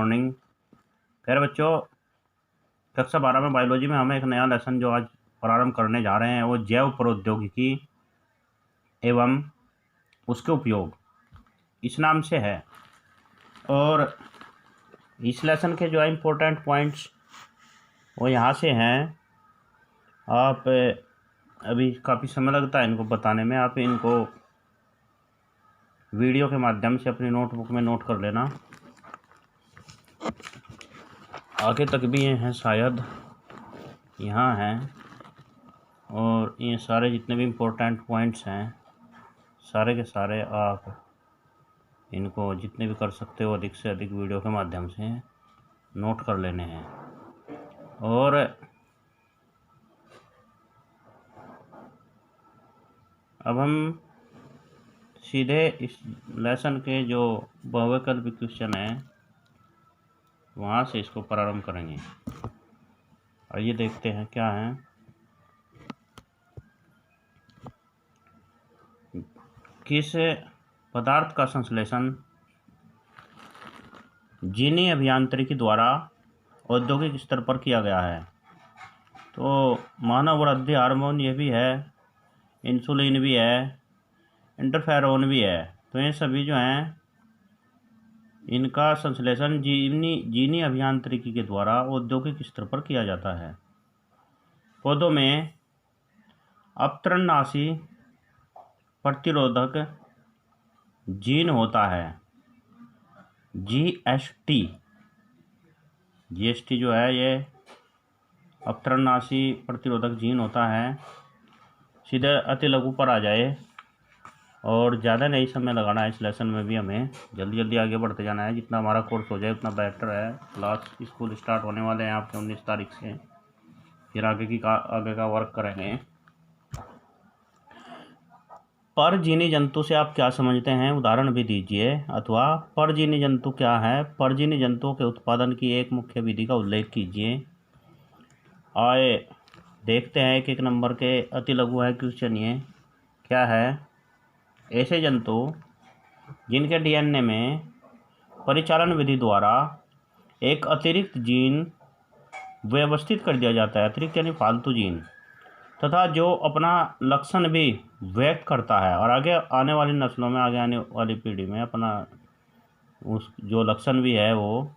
Morning. खैर बच्चों, कक्षा 12 में बायोलॉजी में हमें एक नया लेसन जो आज प्रारंभ करने जा रहे हैं वो जैव प्रौद्योगिकी एवं उसके उपयोग इस नाम से है। और इस लेसन के जो है इम्पोर्टेंट पॉइंट्स वो यहाँ से हैं। आप अभी काफ़ी समय लगता है इनको बताने में, आप इनको वीडियो के माध्यम से अपनी नोटबुक में नोट कर लेना। आगे तक भी ये हैं, शायद यहाँ हैं। और ये सारे जितने भी इम्पोर्टेंट पॉइंट्स हैं सारे के सारे आप इनको जितने भी कर सकते हो अधिक से अधिक वीडियो के माध्यम से नोट कर लेने हैं। और अब हम सीधे इस लेसन के जो बहुविकल्पी क्वेश्चन हैं वहाँ से इसको प्रारंभ करेंगे। आइए देखते हैं क्या है। किस पदार्थ का संश्लेषण जीनी अभियांत्रिकी द्वारा औद्योगिक स्तर पर किया गया है? तो मानव वृद्धि हार्मोन ये भी है, इंसुलिन भी है, इंटरफेरोन भी है। तो ये सभी जो हैं इनका संश्लेषण जीनी अभियांत्रिकी के द्वारा औद्योगिक स्तर पर किया जाता है। पौधों में अपतरणनाशी प्रतिरोधक जीन होता है, जीएसटी जो है ये अपतरणनाशी प्रतिरोधक जीन होता है। सीधे अति लघु पर आ जाए और ज़्यादा नहीं समय लगाना है। इस लेसन में भी हमें जल्दी जल्दी आगे बढ़ते जाना है। जितना हमारा कोर्स हो जाए उतना बेटर है। क्लास स्कूल स्टार्ट होने वाले हैं आपके 19 तारीख से। फिर आगे का वर्क करेंगे। परजीवी जंतु से आप क्या समझते हैं, उदाहरण भी दीजिए। अथवा परजीवी जंतु क्या है, परजीवी जंतुओं के उत्पादन की एक मुख्य विधि का उल्लेख कीजिए। आए देखते हैं एक नंबर के अति लघु है क्वेश्चन। ये क्या है? ऐसे जंतु जिनके डीएनए में परिचालन विधि द्वारा एक अतिरिक्त जीन व्यवस्थित कर दिया जाता है, अतिरिक्त यानी फालतू जीन, तथा जो अपना लक्षण भी व्यक्त करता है और आगे आने वाली नस्लों में, आगे आने वाली पीढ़ी में अपना उस जो लक्षण भी है वो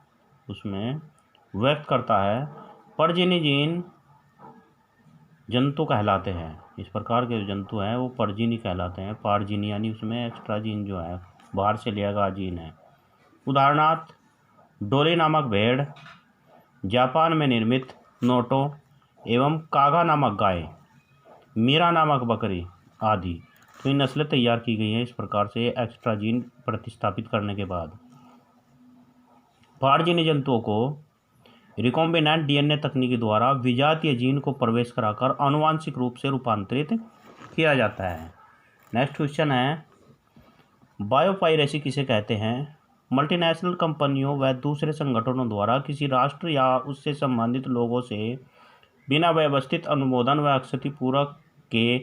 उसमें व्यक्त करता है। परजीवी जीन जंतु कहलाते हैं। इस प्रकार के जो जंतु हैं वो परजीवी कहलाते हैं। पारजीवी यानी उसमें एक्स्ट्रा जीन जो है बाहर से लिया गया जीन है। उदाहरणार्थ डोली नामक भेड़, जापान में निर्मित नोटो एवं कागा नामक गाय, मीरा नामक बकरी आदि। तो इन नस्लें तैयार की गई हैं इस प्रकार से एक्स्ट्रा जीन प्रतिस्थापित करने के बाद। परजीवी जंतुओं को रिकॉम्बिनेंट डीएनए तकनीक द्वारा विजातीय जीन को प्रवेश कराकर आनुवांशिक रूप से रूपांतरित किया जाता है। नेक्स्ट क्वेश्चन है, बायोपायरेसी किसे कहते हैं? मल्टीनेशनल कंपनियों व दूसरे संगठनों द्वारा किसी राष्ट्र या उससे संबंधित लोगों से बिना व्यवस्थित अनुमोदन व क्षतिपूर्त के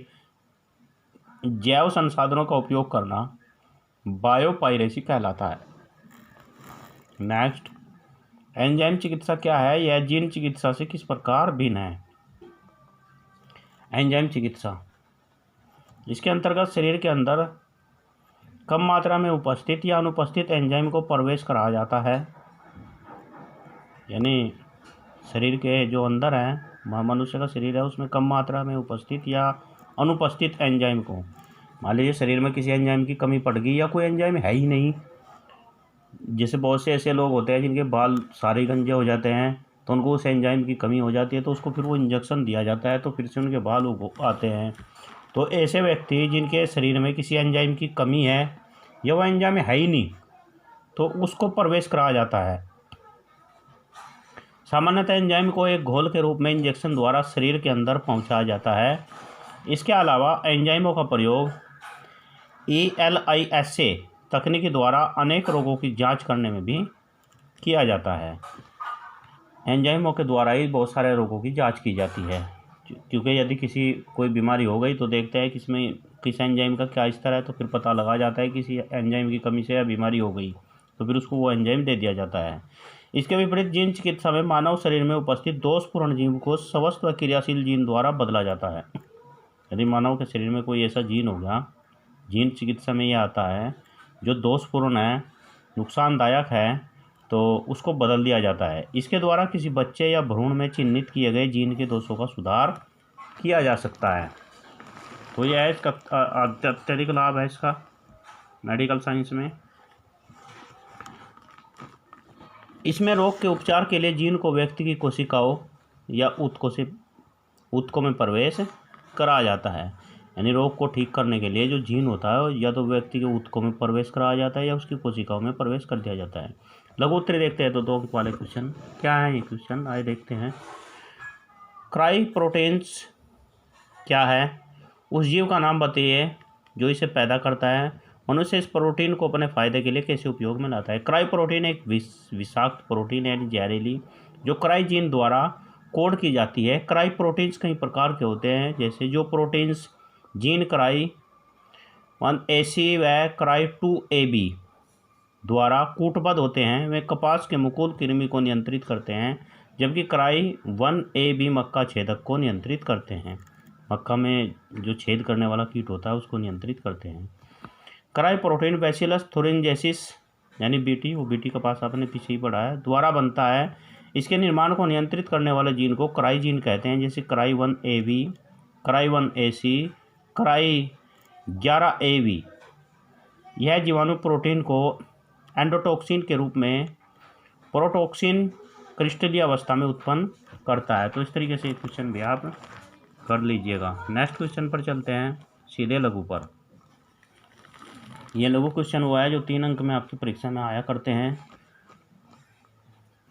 जैव संसाधनों का उपयोग करना बायोपायरेसी कहलाता है। नेक्स्ट, एंजाइम चिकित्सा क्या है? यह जीन चिकित्सा से किस प्रकार भिन्न है? एंजाइम चिकित्सा, इसके अंतर्गत शरीर के अंदर कम मात्रा में उपस्थित या अनुपस्थित एंजाइम को प्रवेश कराया जाता है। यानी शरीर के जो अंदर है, मनुष्य का शरीर है, उसमें कम मात्रा में उपस्थित या अनुपस्थित एंजाइम को, मान लीजिए शरीर में किसी एंजाइम की कमी पड़ गई या कोई एंजाइम है ही नहीं। जैसे बहुत से ऐसे लोग होते हैं जिनके बाल सारे गंजे हो जाते हैं, तो उनको उस एंजाइम की कमी हो जाती है, तो उसको फिर वो इंजेक्शन दिया जाता है, तो फिर से उनके बाल आते हैं। तो ऐसे व्यक्ति जिनके शरीर में किसी एंजाइम की कमी है या वह एंजाइम है ही नहीं, तो उसको प्रवेश कराया जाता है। सामान्यतः एंजाइम को एक घोल के रूप में इंजेक्शन द्वारा शरीर के अंदर पहुंचाया जाता है। इसके अलावा एंजाइमों का प्रयोग ELISA तकनीक द्वारा अनेक रोगों की जांच करने में भी किया जाता है। एंजाइमों के द्वारा ही बहुत सारे रोगों की जांच की जाती है, क्योंकि यदि कोई बीमारी हो गई तो देखते हैं किसमें किस एंजाइम का क्या स्तर है, तो फिर पता लगा जाता है किसी एंजाइम की कमी से या बीमारी हो गई, तो फिर उसको वो एंजाइम दे दिया जाता है। इसके विपरीत जीन चिकित्सा में मानव शरीर में उपस्थित दोषपूर्ण जीन को स्वस्थ व क्रियाशील जीन द्वारा बदला जाता है। यदि मानव के शरीर में कोई ऐसा जीन होगा, जीन चिकित्सा में यह आता है, जो दोषपूर्ण है, नुकसानदायक है, तो उसको बदल दिया जाता है। इसके द्वारा किसी बच्चे या भ्रूण में चिन्हित किए गए जीन के दोषों का सुधार किया जा सकता है। तो यह है इसका अत्यधिक लाभ है इसका मेडिकल साइंस में। इसमें रोग के उपचार के लिए जीन को व्यक्ति की कोशिकाओं या ऊतकों में प्रवेश कराया जाता है। यानी रोग को ठीक करने के लिए जो जीन होता है या तो व्यक्ति के ऊतकों में प्रवेश कराया जाता है या उसकी कोशिकाओं में प्रवेश कर दिया जाता है। लघु उत्तरी देखते हैं तो 2 अंक वाले क्वेश्चन क्या है। ये क्वेश्चन आइए देखते हैं। क्राई प्रोटीन्स क्या है? उस जीव का नाम बताइए जो इसे पैदा करता है। मनुष्य इस प्रोटीन को अपने फायदे के लिए कैसे उपयोग में लाता है? क्राई प्रोटीन एक विषाक्त प्रोटीन है, जहरीली, जो क्राई जीन द्वारा कोड की जाती है। क्राई प्रोटीन्स कई प्रकार के होते हैं, जैसे जो प्रोटीन्स जीन क्राई 1AC व क्राई 2AB द्वारा कूटबद्ध होते हैं, वे कपास के मुकुल कृमि को नियंत्रित करते हैं, जबकि क्राई 1AB मक्का छेदक को नियंत्रित करते हैं। मक्का में जो छेद करने वाला कीट होता है उसको नियंत्रित करते हैं। क्राई प्रोटीन बैसिलस thuringiensis यानी बीटी, वो बीटी कपास आपने पीछे ही पढ़ा है, द्वारा बनता है। इसके निर्माण को नियंत्रित करने वाले जीन को क्राई जीन कहते हैं, जैसे cry 1AB, cry 1AC, cry 11AB। यह जीवाणु प्रोटीन को एंडोटॉक्सिन के रूप में प्रोटॉक्सिन क्रिस्टलीय अवस्था में उत्पन्न करता है। तो इस तरीके से क्वेश्चन भी आप कर लीजिएगा। नेक्स्ट क्वेश्चन पर चलते हैं, सीधे लघु पर। यह लघु क्वेश्चन हुआ है जो 3 अंक में आपकी परीक्षा में आया करते हैं।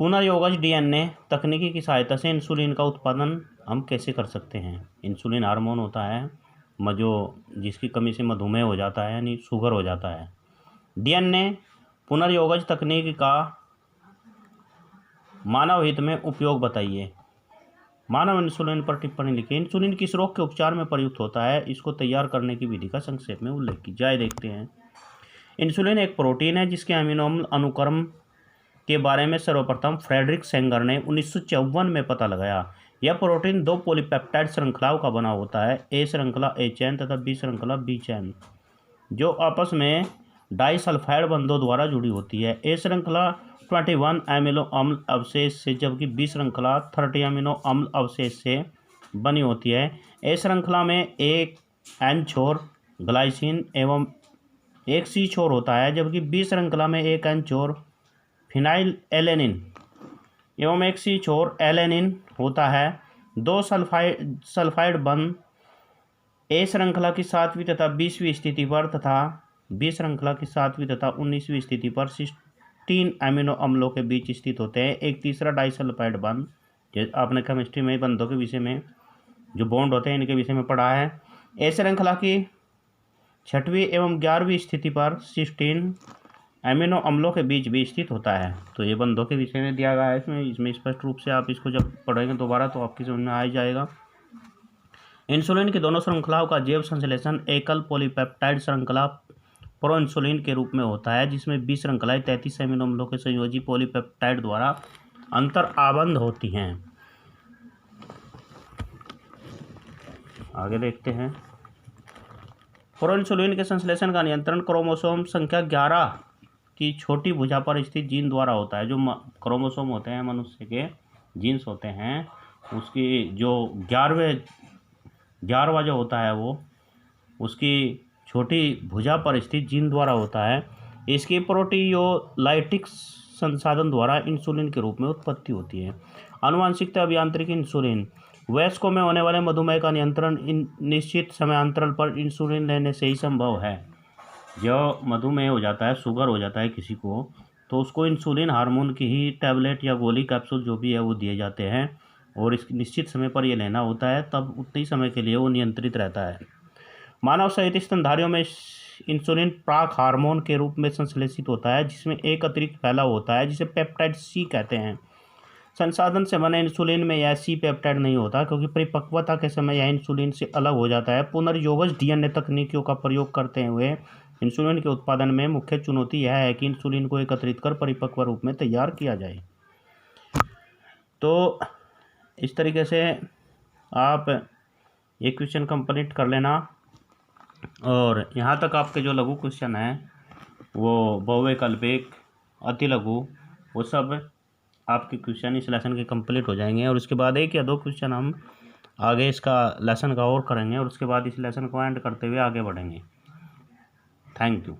पुनर्योगज DNA तकनीकी की सहायता से इंसुलिन का उत्पादन हम कैसे कर सकते हैं? इंसुलिन हार्मोन होता है जो जिसकी कमी से मधुमेह हो जाता है, यानी शुगर हो जाता है। DNA पुनर्योगज तकनीक का मानव हित में उपयोग बताइए। मानव इंसुलिन पर टिप्पणी लिखिए। इंसुलिन किस रोग के उपचार में प्रयुक्त होता है? इसको तैयार करने की विधि का संक्षेप में उल्लेख की जाए। देखते हैं। इंसुलिन एक प्रोटीन है जिसके अमीनो अम्ल अनुक्रम के बारे में सर्वप्रथम फ्रेडरिक सेंगर ने 1954 में पता लगाया। यह प्रोटीन 2 पॉलीपेप्टाइड श्रृंखलाओं का बना होता है, A श्रृंखला A चैन तथा B श्रृंखला B चैन, जो आपस में डाइसल्फाइड बंधों द्वारा जुड़ी होती है। A श्रृंखला 21 अमीनो अम्ल अवशेष से, जबकि B श्रृंखला 30 अमीनो अम्ल अवशेष से बनी होती है। A श्रृंखला में एक N छोर ग्लाइसिन एवं एक C छोर होता है, जबकि B श्रृंखला में एक N छोर फिनाइल एलेनिन एवं एक C छोर एलेनिन होता है। 2 सल्फाइड बंध A श्रृंखला की 7वीं तथा 20वीं स्थिति पर तथा B श्रृंखला की 7वीं तथा 19वीं स्थिति पर सिस्टीन अमीनो अम्लों के बीच स्थित होते हैं। एक तीसरा डाइसल्फाइड बंध, जैसे आपने केमिस्ट्री में बंधों के विषय में जो बॉन्ड होते हैं इनके विषय में पढ़ा है। A श्रृंखला की 6वीं एवं 11वीं स्थिति पर सिस्टीन अमीनो अम्लों के बीच भी स्थित होता है। तो ये बंधों के विषय में दिया गया है इसमें स्पष्ट रूप से आप इसको जब पढ़ेंगे दोबारा तो आपकी समझ में आ ही जाएगा। इंसुलिन की दोनों श्रृंखलाओं का जैव संश्लेषण एकल पॉलीपेप्टाइड श्रृंखला प्रोइंसुलिन के रूप में होता है, जिसमें B श्रृंखलाएं 33 अमीनो अम्लों के संयोजी पॉलीपेप्टाइड द्वारा अंतर आबंध होती हैं। आगे देखते हैं। प्रोइंसुलिन के संश्लेषण का नियंत्रण क्रोमोसोम संख्या 11 की छोटी भुजा पर स्थित जीन द्वारा होता है। जो क्रोमोसोम होते हैं मनुष्य के जीन्स होते हैं, उसकी जो 11वां जो होता है वो उसकी छोटी भुजा पर स्थित जीन द्वारा होता है। इसकी प्रोटीयोलाइटिक संसाधन द्वारा इंसुलिन के रूप में उत्पत्ति होती है। आनुवांशिकता अभियांत्रिकी इंसुलिन वयस्कों में होने वाले मधुमेह का नियंत्रण निश्चित समयांतराल पर इंसुलिन लेने से ही संभव है। जो मधुमेह हो जाता है, शुगर हो जाता है किसी को, तो उसको इंसुलिन हार्मोन की ही टैबलेट या गोली कैप्सूल जो भी है वो दिए जाते हैं और इस निश्चित समय पर ये लेना होता है, तब उतने ही समय के लिए वो नियंत्रित रहता है। मानव सहित स्तनधारियों में इंसुलिन प्राक हार्मोन के रूप में संश्लेषित होता है, जिसमें एक अतिरिक्त फैलाव होता है जिसे पेप्टाइड C कहते हैं। संसाधन से बने इंसुलिन में यह C पेप्टाइड नहीं होता, क्योंकि परिपक्वता के समय यह इंसुलिन से अलग हो जाता है। पुनर्योगज DNA तकनीकों का प्रयोग करते हुए इंसुलिन के उत्पादन में मुख्य चुनौती यह है कि इंसुलिन को एकत्रित कर परिपक्व रूप में तैयार किया जाए। तो इस तरीके से आप ये क्वेश्चन कंप्लीट कर लेना। और यहाँ तक आपके जो लघु क्वेश्चन हैं वो बहुविकल्पिक, अति लघु, वो सब आपके क्वेश्चन इस लेसन के कंप्लीट हो जाएंगे। और उसके बाद 1 या 2 क्वेश्चन हम आगे इसका लेसन का और करेंगे और उसके बाद इस लेसन को एंड करते हुए आगे बढ़ेंगे। Thank you.